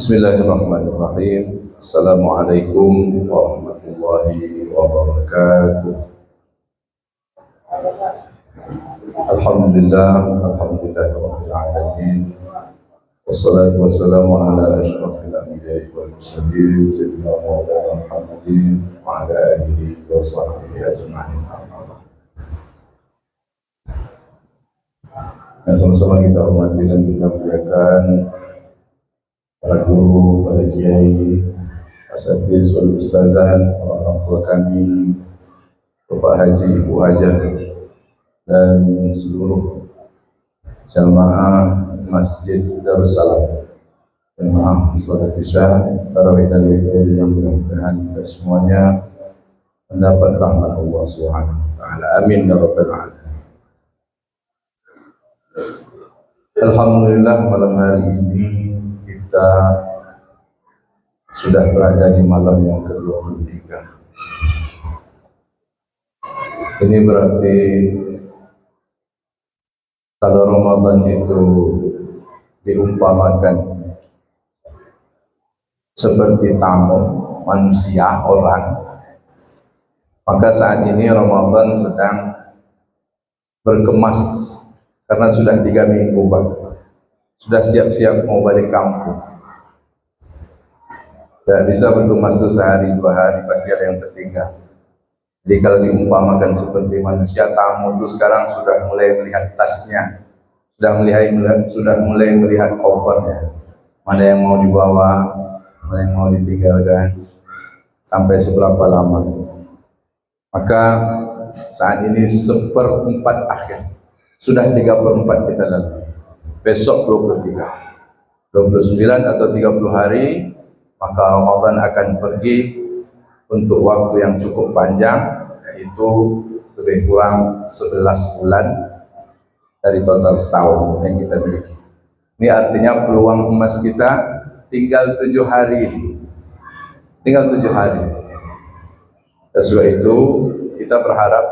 Bismillahirrahmanirrahim. Assalamualaikum warahmatullahi wabarakatuh. Alhamdulillahirabbil alamin. Wassalatu wassalamu ala asyrafil anbiya'i wal mursalin sayyidina Maulana Muhammadin wa ala alihi wa sahbihi ajma'in. Yang sama-sama kita hormati dan kita muliakan para guru, para kiai, asatidz wal ustazan, orang tua kami, Bapak Haji, Ibu Hajah, dan seluruh jamaah Masjid Darussalam, jamaah salat Isya, tarawih dan witir, yang mudah-mudahan kita semuanya mendapat rahmat Allah Subhanahu wa taala. Amin ya rabbal alamin. Alhamdulillah, malam hari ini kita sudah berada di malam yang ke-23. Ini berarti kalau Ramadan itu diumpamakan seperti tamu manusia, orang, maka saat ini Ramadan sedang berkemas karena sudah 3 minggu sudah siap-siap mau balik kampung. Tidak bisa berkemas itu sehari 2 hari, pasti ada yang tertinggal. Jadi kalau diumpamakan seperti manusia, tamu itu sekarang sudah mulai melihat tasnya, sudah mulai melihat kopernya, mana yang mau dibawa, mana yang mau ditinggalkan, sampai seberapa lama. Maka saat ini 1/4 akhir, sudah 3/4 kita lalui. Besok 23, 29 atau 30 hari, maka Ramadan akan pergi untuk waktu yang cukup panjang, yaitu lebih kurang 11 bulan dari total setahun yang kita miliki. Ini artinya peluang emas kita tinggal 7 hari. Tinggal 7 hari. Sesuai itu kita berharap,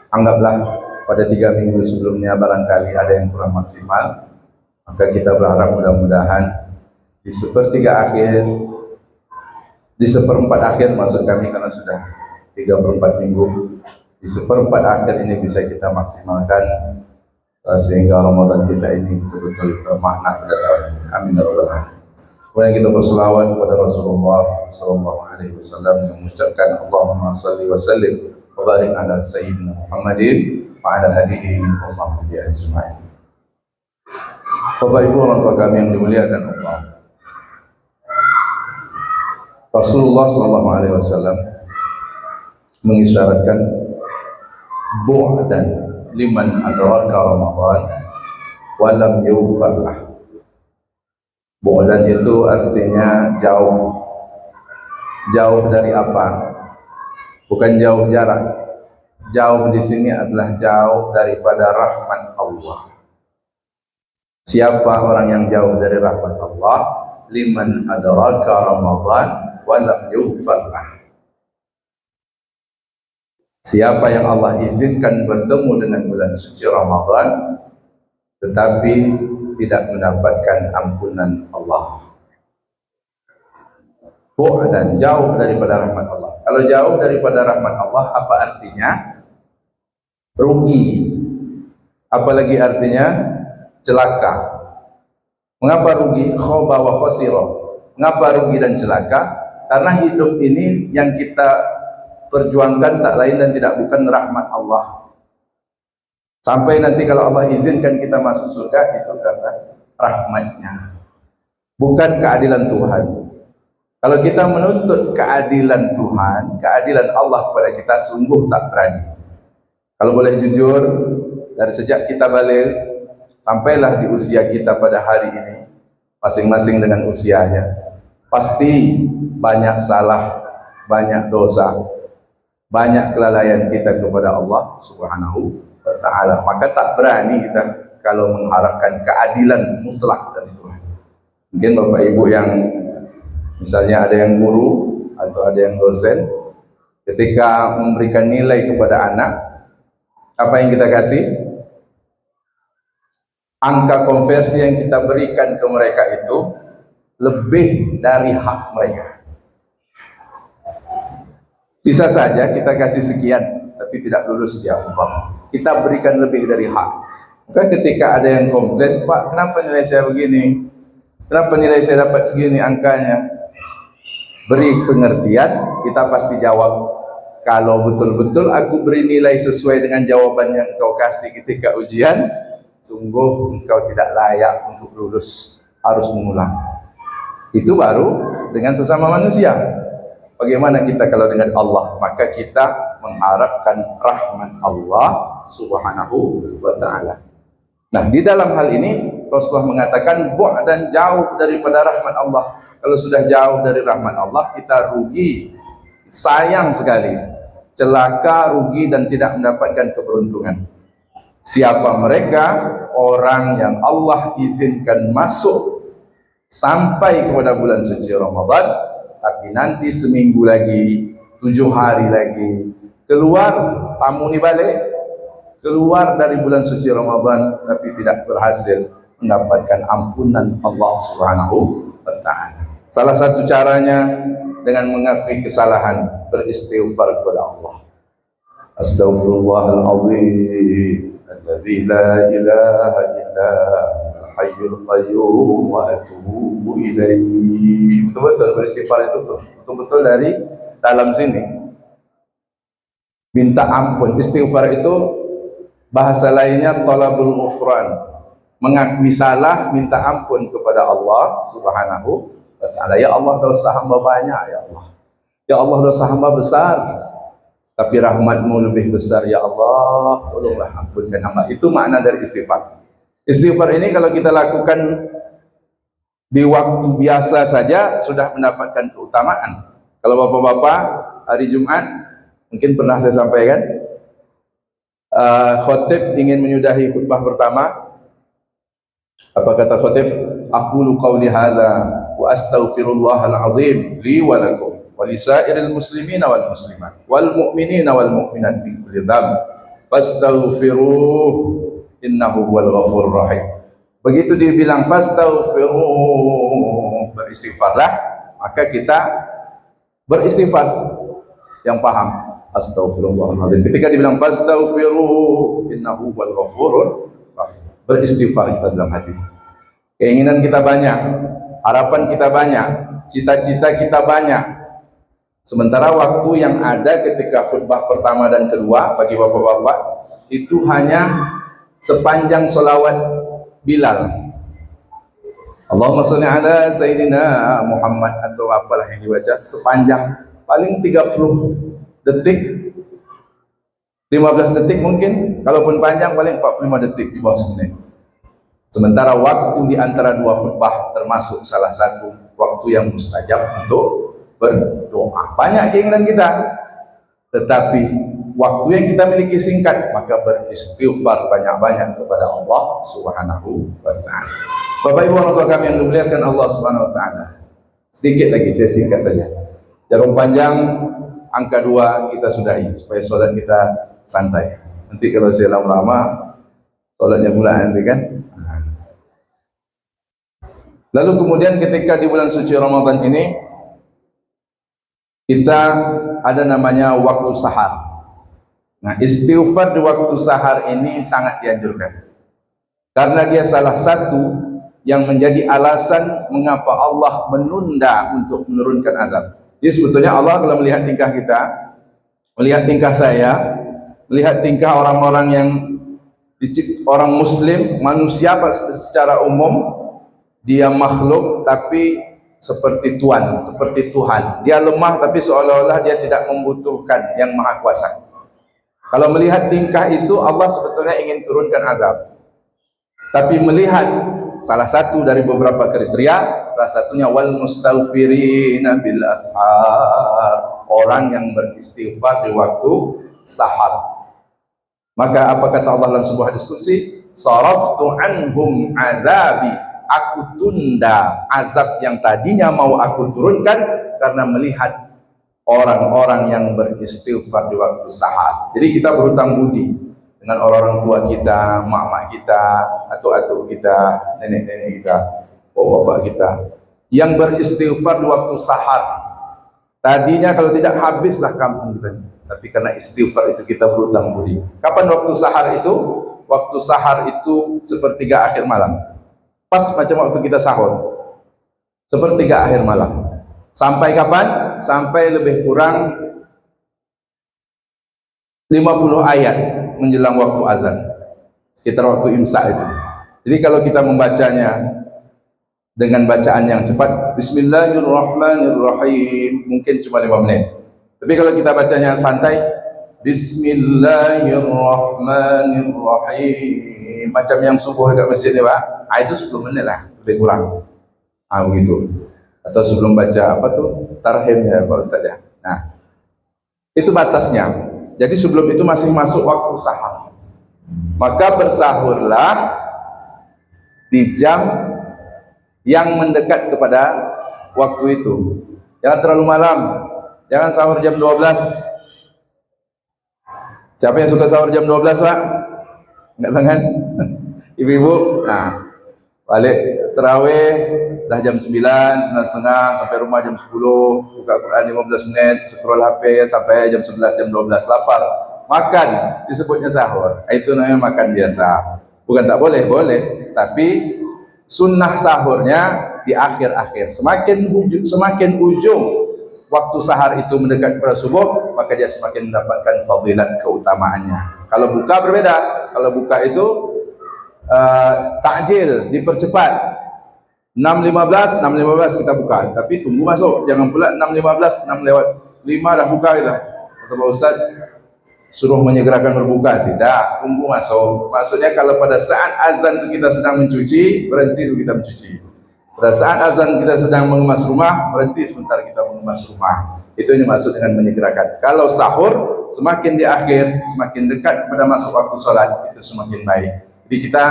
anggaplah pada 3 minggu sebelumnya barangkali ada yang kurang maksimal, maka kita berharap mudah-mudahan di 1/3 akhir, di 1/4 akhir maksud kami, karena sudah 3/4 minggu, di 1/4 akhir ini bisa kita maksimalkan sehingga Ramadan kita ini betul-betul bermakna pada tahun ini. Amin ya rabbal alamin. Kemudian kita berselawat kepada Rasulullah SAW yang mengucapkan Allahumma salli wa sallim wa barik ala sayyidina Muhammadin wa ala alihi wa sahbihi ajma'in. Bapak Ibu, orang tua kami yang dimuliakan Allah, Rasulullah SAW mengisyaratkan bu'dan liman adraka Ramadan wa lam yughfar lah. Bu'dan itu artinya jauh. Jauh dari apa? Bukan jauh jarak. Jauh di sini adalah jauh daripada rahmat Allah. Siapa orang yang jauh dari rahmat Allah? Liman adraka Ramadan wa lam yughfar lah. Siapa yang Allah izinkan bertemu dengan bulan suci Ramadan tetapi tidak mendapatkan ampunan Allah. Dan jauh daripada rahmat Allah. Kalau jauh daripada rahmat Allah, apa artinya? Rugi. Apalagi artinya celaka. Mengapa rugi? Khoba wa khosiro. Mengapa rugi dan celaka? Karena hidup ini yang kita perjuangkan tak lain dan tidak bukan rahmat Allah. Sampai nanti kalau Allah izinkan kita masuk surga, itu karena rahmatnya, bukan keadilan Tuhan. Kalau kita menuntut keadilan Tuhan, keadilan Allah kepada kita, sungguh tak berani. Kalau boleh jujur, dari sejak kita balik sampailah di usia kita pada hari ini, masing-masing dengan usianya, pasti banyak salah, banyak dosa, banyak kelalaian kita kepada Allah Subhanahu wa ta'ala. Maka tak berani kita kalau mengharapkan keadilan mutlak dari Tuhan. Mungkin Bapak Ibu yang misalnya ada yang guru atau ada yang dosen, ketika memberikan nilai kepada anak, apa yang kita kasih? Angka konversi yang kita berikan ke mereka itu lebih dari hak mereka. Bisa saja kita kasih sekian, tapi tidak lulus dia umpama. Kita berikan lebih dari hak. Maka ketika ada yang komplain, Pak, kenapa nilai saya begini? Kenapa nilai saya dapat segini angkanya? Beri pengertian, kita pasti jawab. Kalau betul-betul aku beri nilai sesuai dengan jawaban yang kau kasih ketika ujian, sungguh engkau tidak layak untuk lulus, harus mengulang. Itu baru dengan sesama manusia. Bagaimana kita kalau dengan Allah? Maka kita mengharapkan rahmat Allah Subhanahu wa ta'ala. Nah, di dalam hal ini Rasulullah mengatakan dan jauh daripada rahmat Allah. Kalau sudah jauh dari rahmat Allah, kita rugi, sayang sekali, celaka, rugi dan tidak mendapatkan keberuntungan. Siapa mereka? Orang yang Allah izinkan masuk sampai kepada bulan suci Ramadan, tapi nanti seminggu lagi, 7 hari lagi, keluar, tamu ni balik, keluar dari bulan suci Ramadan, tapi tidak berhasil mendapatkan ampunan Allah Subhanahu wa ta'ala. Salah satu caranya dengan mengakui kesalahan, beristighfar kepada Allah. Astaghfirullahaladzim, alladzi la ilaha illa Hayyul Qayyum wa atubu ilaihi. Betul-betul beristighfar itu betul-betul dari dalam sini. Minta ampun. Istighfar itu bahasa lainnya talabul ghufran. Mengakui salah, minta ampun kepada Allah Subhanahu wa ta'ala. Ya Allah, dosa hamba banyak ya Allah. Ya Allah, dosa hamba besar, tapi rahmatmu lebih besar ya Allah. Tolonglah ampunkan hamba. Itu makna dari istighfar. Istighfar ini kalau kita lakukan di waktu biasa saja sudah mendapatkan keutamaan. Kalau bapak-bapak hari Jumat mungkin pernah saya sampaikan, khotib ingin menyudahi khutbah pertama, apa kata khotib? Aqulu qawli hadza wa astaghfirullahal azim li wa lakum wa lisairil muslimina wal muslimat wal mu'minina wal mu'minat min kulli dzamb fastaghfiruh innahu huwal ghafurur rahim. Begitu dia bilang fastaghfiruh, beristighfarlah, maka kita beristighfar. Yang paham astaghfirullahaladzim. Ketika dibilang fastaghfiruh innahu huwal ghafurur rahim, beristighfar kita dalam hati. Keinginan kita banyak, harapan kita banyak, cita-cita kita banyak. Sementara waktu yang ada ketika khutbah pertama dan kedua bagi bapak-bapak itu hanya sepanjang solawat Bilal, Allahumma sholli ala Sayyidina Muhammad atau apalah yang dibaca, sepanjang paling 30 detik, 15 detik mungkin, kalaupun panjang paling 45 detik di bawah semenit. Sementara waktu di antara dua khutbah termasuk salah satu waktu yang mustajab untuk berdoa. Banyak keinginan kita, tetapi waktu yang kita miliki singkat, maka beristighfar banyak-banyak kepada Allah Subhanahu wa ta'ala. Bapak Ibu orang tua kami yang dimuliakan Allah Subhanahu wa ta'ala, sedikit lagi saya singkat saja. Jarum panjang angka 2 kita sudahi supaya sholat kita santai. Nanti kalau saya lama-lama sholatnya pula nanti kan. Lalu kemudian ketika di bulan suci Ramadan ini kita ada namanya waktu sahar. Nah, istighfar di waktu sahar ini sangat dianjurkan, karena dia salah satu yang menjadi alasan mengapa Allah menunda untuk menurunkan azab. Jadi sebetulnya Allah kalau melihat tingkah kita, melihat tingkah saya, melihat tingkah orang-orang yang orang muslim, manusia secara umum, dia makhluk tapi seperti Tuhan, seperti Tuhan. Dia lemah tapi seolah-olah dia tidak membutuhkan yang maha kuasa. Kalau melihat tingkah itu, Allah sebetulnya ingin turunkan azab. Tapi melihat salah satu dari beberapa kriteria, salah satunya wal mustaghfirina bil ashar, orang yang beristighfar di waktu sahar. Maka apa kata Allah dalam sebuah diskusi? Saraftu anhum azabi, aku tunda azab yang tadinya mau aku turunkan karena melihat orang-orang yang beristighfar di waktu sahar. Jadi kita berhutang budi dengan orang-orang tua kita, mak-mak kita, atuk-atuk kita, nenek-nenek kita, bapak-bapak kita, yang beristighfar di waktu sahar. Tadinya kalau tidak habislah kampung kita, tapi karena istighfar itu kita berhutang budi. Kapan waktu sahar itu? Waktu sahar itu sepertiga akhir malam, pas macam waktu kita sahur, sepertiga akhir malam. Sampai kapan? Sampai lebih kurang 50 ayat menjelang waktu azan, sekitar waktu imsak itu. Jadi kalau kita membacanya dengan bacaan yang cepat, Bismillahirrahmanirrahim, mungkin cuma 5 menit. Tapi kalau kita bacanya santai, Bismillahirrahmanirrahim, macam yang subuh dekat masjid ni Pak, itu 10 menit lah, lebih kurang. Begitu. Atau sebelum baca apa tuh? Tarhim ya Pak Ustaz ya. Nah, itu batasnya. Jadi sebelum itu masih masuk waktu sahur. Maka bersahurlah di jam yang mendekat kepada waktu itu. Jangan terlalu malam. Jangan sahur jam 12. Siapa yang suka sahur jam 12 Pak? Enggak tangan? Ibu-ibu. Nah, balik terawih dah jam 9, 9:30, sampai rumah jam 10, buka Quran 15 menit, scroll HP sampai jam 11, jam 12, lapar. Makan, disebutnya sahur. Itu namanya makan biasa. Bukan tak boleh, boleh. Tapi sunnah sahurnya di akhir-akhir. Semakin ujung waktu sahar itu mendekat kepada subuh, maka dia semakin mendapatkan fadilat keutamaannya. Kalau buka berbeda. Kalau buka itu takjil, dipercepat. 6.15 kita buka, tapi tunggu masuk. Jangan pula 6.15, 6:05 dah buka kita. Kata Pak Ustaz, suruh menyegerakan berbuka. Tidak, tunggu masuk. Maksudnya kalau pada saat azan itu kita sedang mencuci, berhenti dulu kita mencuci. Pada saat azan kita sedang mengemas rumah, berhenti sebentar kita mengemas rumah. Itu yang dimaksud dengan menyegerakan. Kalau sahur, semakin di akhir, semakin dekat pada masuk waktu sholat, itu semakin baik. Jadi kita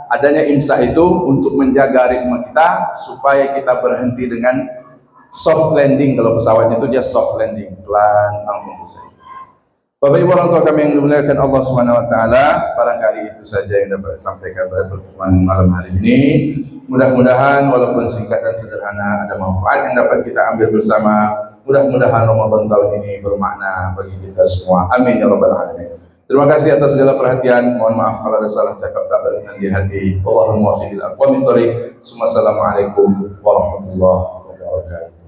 adanya imsak itu untuk menjaga ritme kita, supaya kita berhenti dengan soft landing. Kalau pesawatnya itu dia soft landing, pelan, langsung selesai. Bapak Ibu orang tua kami yang dimuliakan Allah Subhanahu wa taala, barangkali itu saja yang dapat saya sampaikan pada pertemuan malam hari ini. Mudah-mudahan walaupun singkat dan sederhana ada manfaat yang dapat kita ambil bersama. Mudah-mudahan Ramadan tahun ini bermakna bagi kita semua. Amin ya rabbal alamin. Terima kasih atas segala perhatian. Mohon maaf kalau ada salah cakap tak berkenan di hati. Allahumma waffiqil aqwamit thoriq. Assalamualaikum warahmatullahi wabarakatuh.